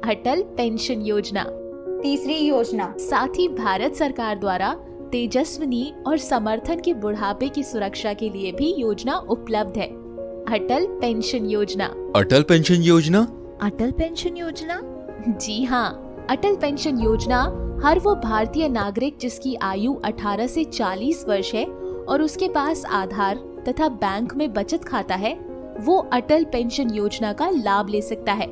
अटल pension योजना। तीसरी योजना साथ ही भारत सरकार द्वारा तेजस्विनी और समर्थन के बुढ़ापे की सुरक्षा के लिए भी योजना उपलब्ध है। अटल पेंशन योजना। अटल पेंशन योजना। अटल पेंशन योजना। जी हाँ, अटल पेंशन योजना हर वो भारतीय नागरिक जिसकी आयु 18 से 40 वर्ष है और उसके पास आधार तथा बैंक में बचत खाता है, वो अटल पेंशन योजना का लाभ ले सकता है।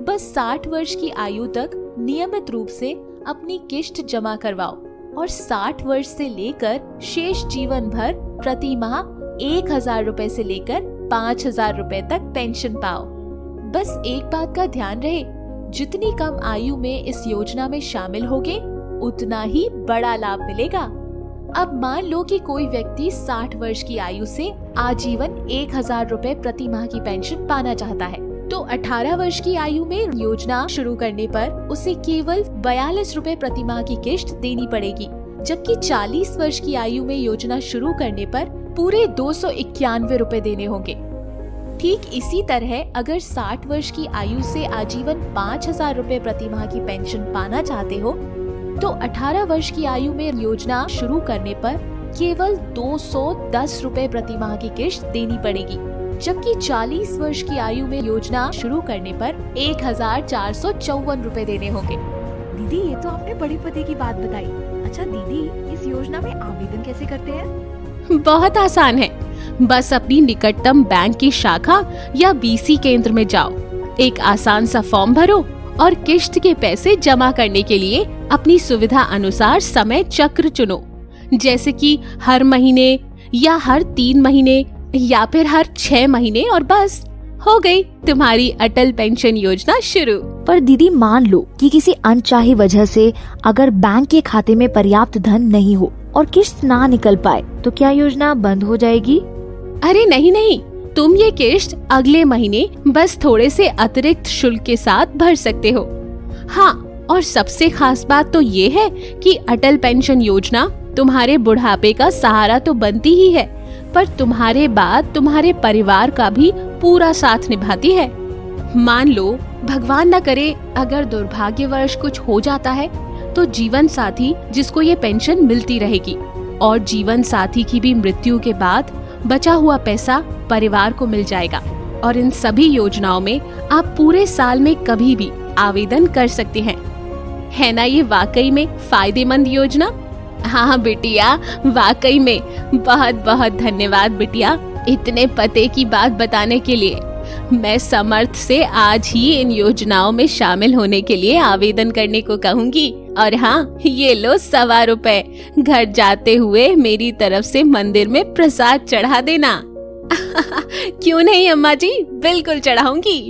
बस 60 वर्ष की आयु तक नियमित रूप से अपनी किश्त जमा करवाओ और 60 वर्ष से लेकर शेष जीवन भर प्रति माह 1000 रुपए से लेकर 5000 रुपए तक पेंशन पाओ। बस एक बात का ध्यान रहे, जितनी कम आयु में इस योजना में शामिल होगे उतना ही बड़ा लाभ मिलेगा। अब मान लो कि कोई व्यक्ति 60 वर्ष की आयु से आजीवन 1000 रुपए प्रति माह की पेंशन पाना चाहता है, तो 18 वर्ष की आयु में योजना शुरू करने पर उसे केवल 42 रुपए प्रति माह की किश्त देनी पड़ेगी, जबकि 40 वर्ष की आयु में योजना शुरू करने पर पूरे 291 रुपए देने होंगे। ठीक इसी तरह अगर 60 वर्ष की आयु से आजीवन 5000 रुपए प्रति माह की पेंशन पाना चाहते हो, तो 18 वर्ष की आयु में योजना शुरू करने पर केवल 210 रुपए प्रति माह की किश्त देनी पड़ेगी, जबकि 40 वर्ष की आयु में योजना शुरू करने पर 1454 रुपए देने होंगे। दीदी, ये तो आपने बड़े पते की बात बताई। अच्छा दीदी, इस योजना में आवेदन कैसे करते हैं? बहुत आसान है, बस अपनी निकटतम बैंक की शाखा या बीसी केंद्र में जाओ, एक आसान सा फॉर्म भरो और किश्त के पैसे जमा करने के लिए अपनी सुविधा अनुसार समय चक्र चुनो, जैसे कि हर महीने या हर 3 महीने या फिर हर 6 महीने, और बस हो गई तुम्हारी अटल पेंशन योजना शुरू। पर दीदी, मान लो कि किसी अनचाही वजह से अगर बैंक के खाते में पर्याप्त धन नहीं हो और किश्त ना निकल पाए, तो क्या योजना बंद हो जाएगी? अरे नहीं नहीं, तुम ये किश्त अगले महीने बस थोड़े से अतिरिक्त शुल्क के साथ भर सकते हो। हाँ, और सबसे खास बात तो ये है कि अटल पेंशन योजना तुम्हारे बुढ़ापे का सहारा तो बनती ही है, पर तुम्हारे बाद तुम्हारे परिवार का भी पूरा साथ निभाती है। मान लो भगवान न करे अगर दुर्भाग्यवश कुछ हो जाता है, तो जीवन साथी जिसको ये पेंशन मिलती रहेगी, और जीवन साथी की भी मृत्यु के बाद बचा हुआ पैसा परिवार को मिल जाएगा। और इन सभी योजनाओं में आप पूरे साल में कभी भी आवेदन कर सकते हैं। है ना ये वाकई में फायदेमंद योजना? हाँ बिटिया, वाकई में बहुत बहुत धन्यवाद बिटिया, इतने पते की बात बताने के लिए। मैं समर्थ से आज ही इन योजनाओं में शामिल होने के लिए आवेदन करने को कहूँगी। और हाँ, ये लो 125 रुपए, घर जाते हुए मेरी तरफ से मंदिर में प्रसाद चढ़ा देना। क्यों नहीं अम्मा जी, बिल्कुल चढ़ाऊंगी।